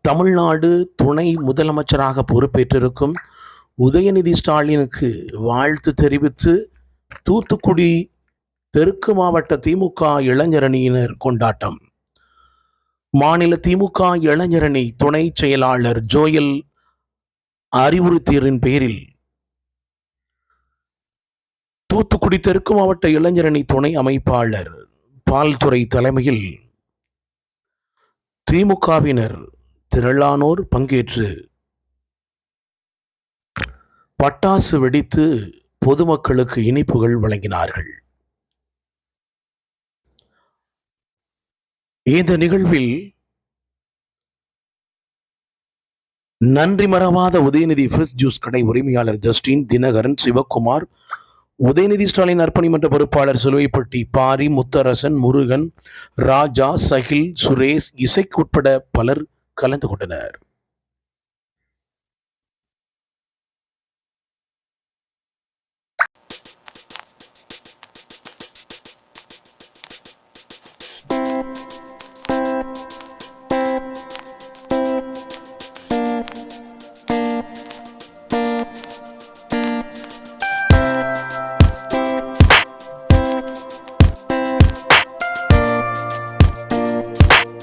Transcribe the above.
தமிழ்நாடு துணை முதலமைச்சராக பொறுப்பேற்றிருக்கும் உதயநிதி ஸ்டாலினுக்கு வாழ்த்து தெரிவித்து தூத்துக்குடி தெற்கு மாவட்ட திமுக இளைஞரணியினர் கொண்டாட்டம். மாநில திமுக இளைஞரணி துணை செயலாளர் ஜோயல் அறிவுறுத்தியரின் பேரில் தூத்துக்குடி தெற்கு மாவட்ட இளைஞரணி துணை அமைப்பாளர் பால்துறை தலைமையில் திமுகவினர் திரளானோர் பங்கேற்று பட்டாசு வெடித்து பொதுமக்களுக்கு இனிப்புகள் வழங்கினார்கள். இந்த நிகழ்வில் நன்றி மறவாத உதயநிதி ஃப்ரெஷ் ஜூஸ் கடை உரிமையாளர் ஜஸ்டின், தினகரன், சிவக்குமார், உதயநிதி ஸ்டாலின் அர்ப்பணிமன்ற பொறுப்பாளர் சிலுவைப்பட்டி பாரி, முத்தரசன், முருகன், ராஜா, சகில், சுரேஷ், இசைக்கு உட்பட பலர் கலந்து கொண்டனர்.